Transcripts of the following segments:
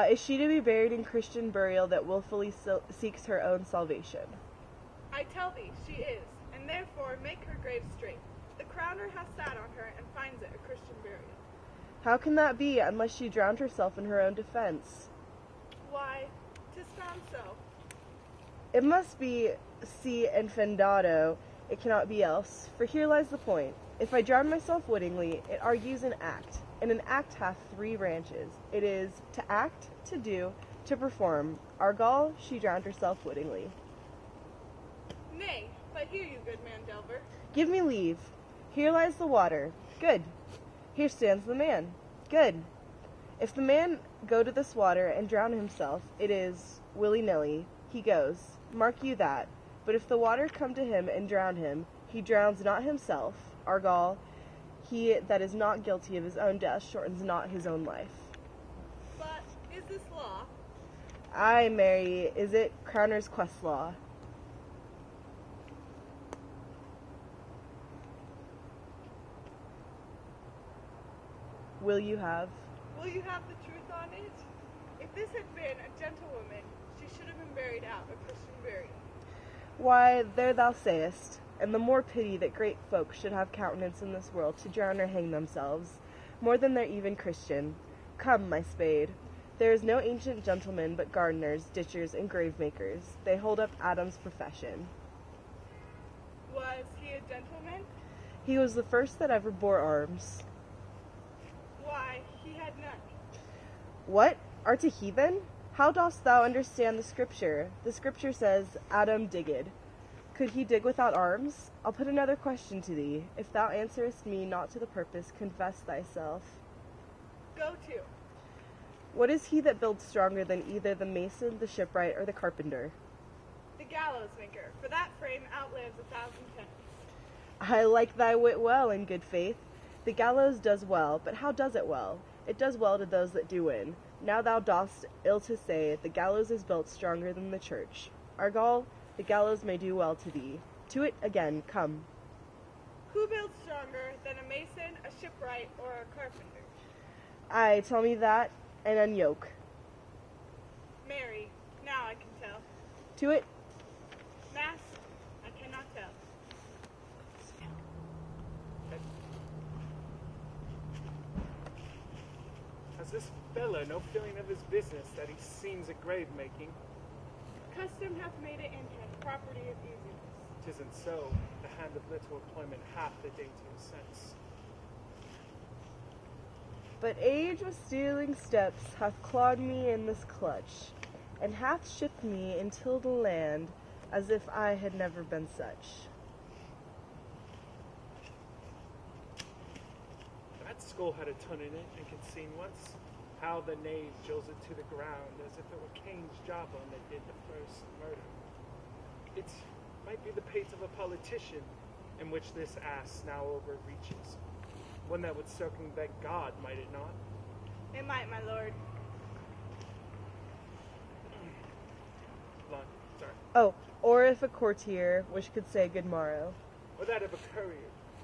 Is she to be buried in Christian burial that willfully seeks her own salvation? I tell thee, she is, and therefore make her grave straight. The crowner hath sat on her, and finds it a Christian burial. How can that be, unless she drowned herself in her own defense? Why, 'tis found so. It must be si infundado, it cannot be else, for here lies the point. If I drown myself wittingly, it argues an act, and an act hath 3 branches. It is to act, to do, to perform. Argal, she drowned herself wittingly. Nay, but hear you, good man Delver. Give me leave. Here lies the water. Good. Here stands the man. Good. If the man go to this water and drown himself, it is willy-nilly. He goes. Mark you that. But if the water come to him and drown him, he drowns not himself. Argal, he that is not guilty of his own death shortens not his own life. But is this law? Aye, Mary, is it Crowner's quest law? Will you have the truth on it? If this had been a gentlewoman, she should have been buried out a Christian burial. Why, there thou sayest, and the more pity that great folk should have countenance in this world to drown or hang themselves, more than they're even Christian. Come, my spade. There is no ancient gentleman but gardeners, ditchers, and grave-makers. They hold up Adam's profession. Was he a gentleman? He was the first that ever bore arms. Why, he had none. What? Art a heathen? How dost thou understand the Scripture? The Scripture says, Adam digged. Could he dig without arms? I'll put another question to thee. If thou answerest me not to the purpose, confess thyself. Go to. What is he that builds stronger than either the mason, the shipwright, or the carpenter? The gallows maker, for that frame outlives 1,000 tenants. I like thy wit well, in good faith. The gallows does well, but how does it well? It does well to those that do win. Now thou dost ill to say, the gallows is built stronger than the church. Argal, the gallows may do well to thee. To it again, come. Who builds stronger than a mason, a shipwright, or a carpenter? Aye, tell me that, and unyoke. Mary, now I can tell. To it. Mass, I cannot tell. Has this fellow no feeling of his business that he seems a grave making? Custom hath made it in him property of easiness. 'Tisn't so. The hand of little employment hath the daintier sense. But age with stealing steps hath clawed me in this clutch, and hath shipped me into the land as if I had never been such. That skull had a ton in it, and can seen once how the knave jolts it to the ground as if it were Cain's jawbone that did the first murder. It might be the pate of a politician in which this ass now overreaches. One that would circumvent God, might it not? It might, my lord. Sorry. Oh, or if a courtier which could say good morrow. Or that of a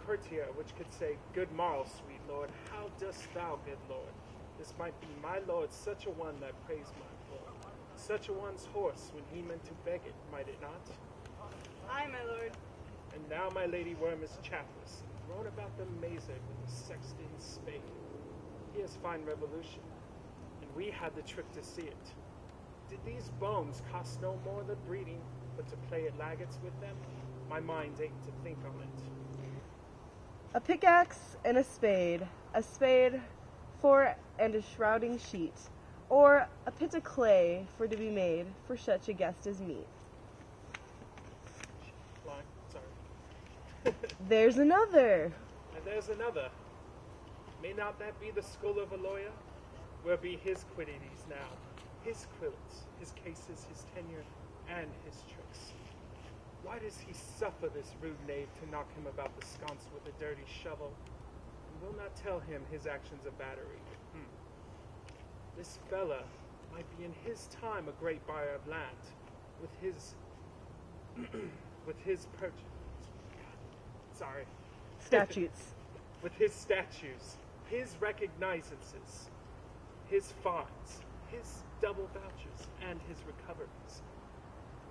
courtier which could say, Good morrow, sweet lord, how dost thou, good lord? This might be my lord, such a one that praised my lord. Such a one's horse when he meant to beg it, might it not? Aye, my lord. And now my lady worm is chapless, thrown about the mazer with a sexton's spade. Here's fine revolution, and we had the trick to see it. Did these bones cost no more than breeding, but to play at laggards with them? My mind ached to think on it. A pickaxe and a spade for and a shrouding sheet, or a pit of clay for to be made for such a guest as meet. Line, sorry. There's another. And there's another. May not that be the skull of a lawyer? Where be his quiddities now? His quilts, his cases, his tenure, and his tricks. Why does he suffer this rude knave to knock him about the sconce with a dirty shovel, and will not tell him his actions a battery? This fella might be in his time a great buyer of land, with his statutes. With his statues, his recognizances, his fines, his double vouchers and his recoveries.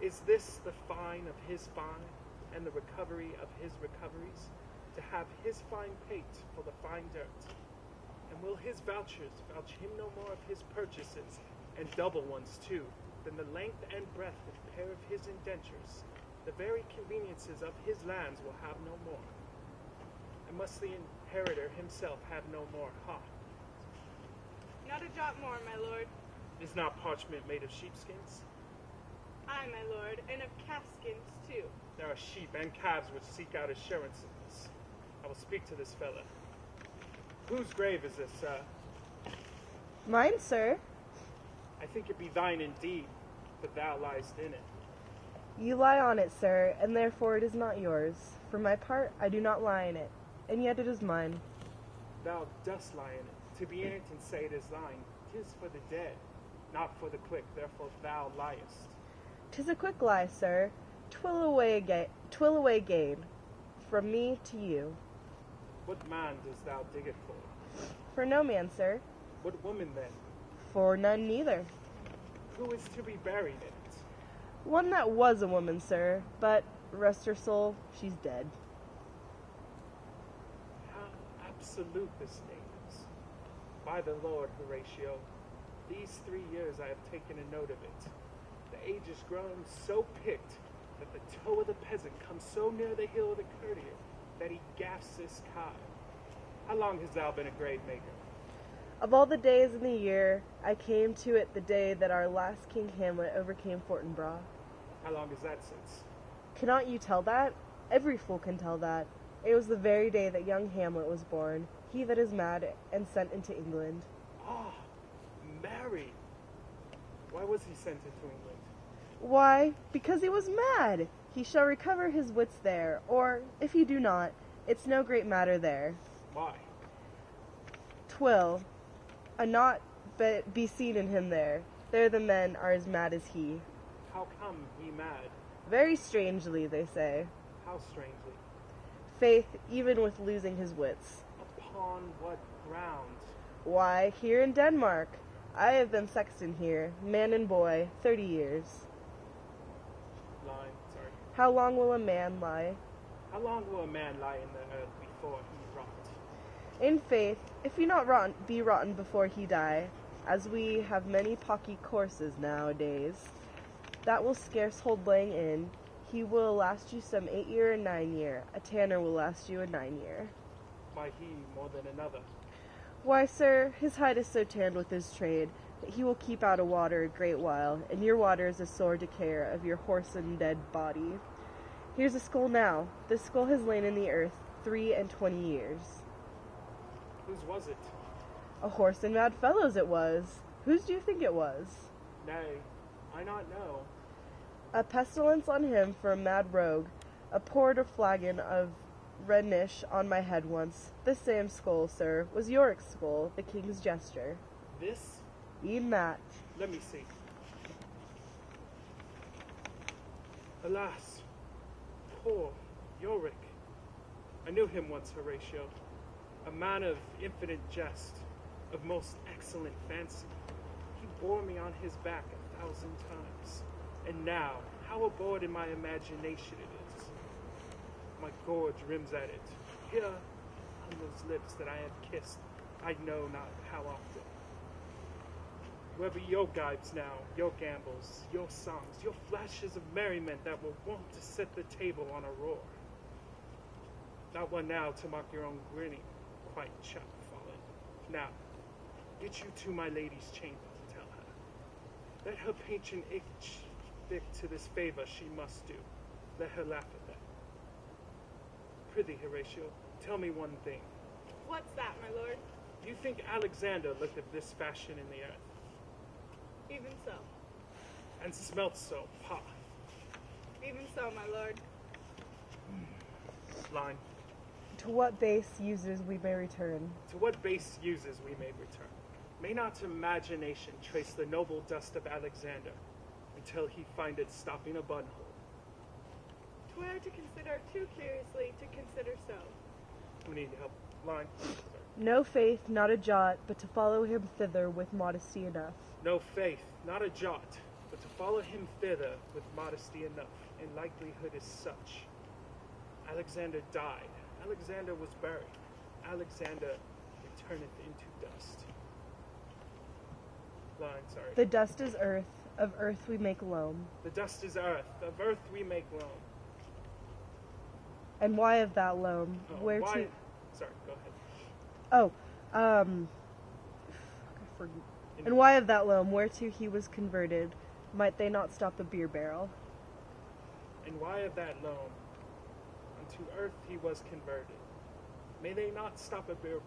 Is this the fine of his fine, and the recovery of his recoveries, to have his fine paid for the fine dirt? And will his vouchers vouch him no more of his purchases, and double ones too, than the length and breadth of a pair of his indentures? The very conveniences of his lands will have no more. And must the inheritor himself have no more? Ha! Not a jot more, my lord. Is not parchment made of sheepskins? Aye, my lord, and of calfskins too. There are sheep and calves which seek out assurance of this. I will speak to this fellow. Whose grave is this, sir? Mine, sir. I think it be thine indeed, but thou liest in it. You lie on it, sir, and therefore it is not yours. For my part, I do not lie in it, and yet it is mine. Thou dost lie in it. To be in it and say it is thine, 'tis for the dead, not for the quick, therefore thou liest. 'Tis a quick lie, sir. Twill away gain, from me to you. What man dost thou dig it for? For no man, sir. What woman then? For none neither. Who is to be buried in it? One that was a woman, sir, but, rest her soul, she's dead. How absolute this name is. By the Lord, Horatio, these 3 years I have taken a note of it. The age is grown so picked that the toe of the peasant comes so near the heel of the courtier that he gaffs his kyle. How long hast thou been a grave maker? Of all the days in the year, I came to it the day that our last King Hamlet overcame Fortinbras. How long is that since? Cannot you tell that? Every fool can tell that. It was the very day that young Hamlet was born, he that is mad and sent into England. Ah, married. Why was he sent into England? Why, because he was mad. He shall recover his wits there, or, if he do not, it's no great matter there. Why? 'Twill not be seen in him there. There the men are as mad as he. How come he mad? Very strangely, they say. How strangely? Faith, even with losing his wits. Upon what ground? Why, here in Denmark. I have been sexton here, man and boy, 30 years. Lie, sorry. How long will a man lie? How long will a man lie in the earth before he rot? In faith, if he not be rotten before he die, as we have many pocky courses nowadays, that will scarce hold laying in, he will last you some 8 year and 9 year. A tanner will last you a 9 year. Why he more than another? Why, sir, his hide is so tanned with his trade that he will keep out of water a great while, and your water is a sore decayer of your horse and dead body. Here's a skull now. This skull has lain in the earth 23 years. Whose was it? A horse and mad fellow's it was. Whose do you think it was? Nay, I not know. A pestilence on him for a mad rogue. A poured a flagon of rednish on my head once. This same skull, sir, was Yorick's skull, the king's jester. This? E'en that. Let me see. Alas, poor Yorick. I knew him once, Horatio. A man of infinite jest, of most excellent fancy. He bore me on his back 1,000 times. And now, how abhorred in my imagination it is. My gorge rims at it. Here, on those lips that I have kissed, I know not how often. Where be your gibes now, your gambols, your songs, your flashes of merriment that were wont to set the table on a roar? Not one now to mock your own grinning, quite chop-fallen. Now, get you to my lady's chamber, tell her. Let her patron itch thick to this favor she must do. Let her laugh at that. Prithee, Horatio, tell me one thing. What's that, my lord? Do you think Alexander looked of this fashion in the earth? Even so. And smelt so, ha! Even so, my lord. Line. To what base uses we may return. To what base uses we may return. May not imagination trace the noble dust of Alexander until he find it stopping a buttonhole? 'Twere to consider too curiously to consider so. We need help. Line. No faith, not a jot, but to follow him thither with modesty enough. No faith, not a jot, but to follow him thither with modesty enough, and likelihood is such. Alexander died. Alexander was buried. Alexander returneth into dust. Line, sorry. The dust is earth, of earth we make loam. The dust is earth, of earth we make loam. And why of that loam? Oh, Where why? to? Sorry, go ahead. Oh, I forget. And why of that loam, whereto he was converted, might they not stop a beer barrel? And why of that loam? Unto earth he was converted. May they not stop a beer barrel?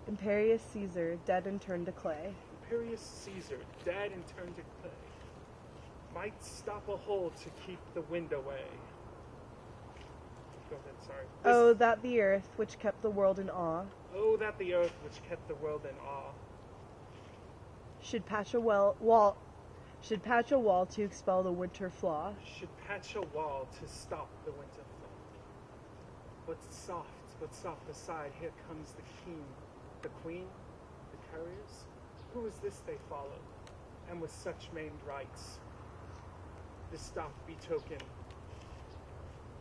Imperious Caesar, dead and turned to clay. Imperious Caesar, dead and turned to clay, might stop a hole to keep the wind away. Go ahead, sorry. Oh, that the earth, which kept the world in awe, Oh, that the earth which kept the world in awe should patch a wall to expel the winter flaw. should patch a wall to stop the winter flaw. What's soft beside, here comes the king, the queen, the couriers. Who is this they follow, and with such maimed rites? This doth betoken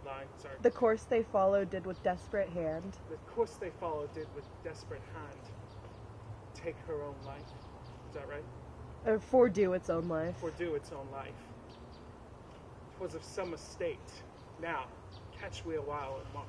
line, sorry. The course they followed did with desperate hand. The course they followed did with desperate hand take her own life. Is that right? Or fordo its own life. Fordo its own life. 'Twas of some estate. Now, catch we a while and mark.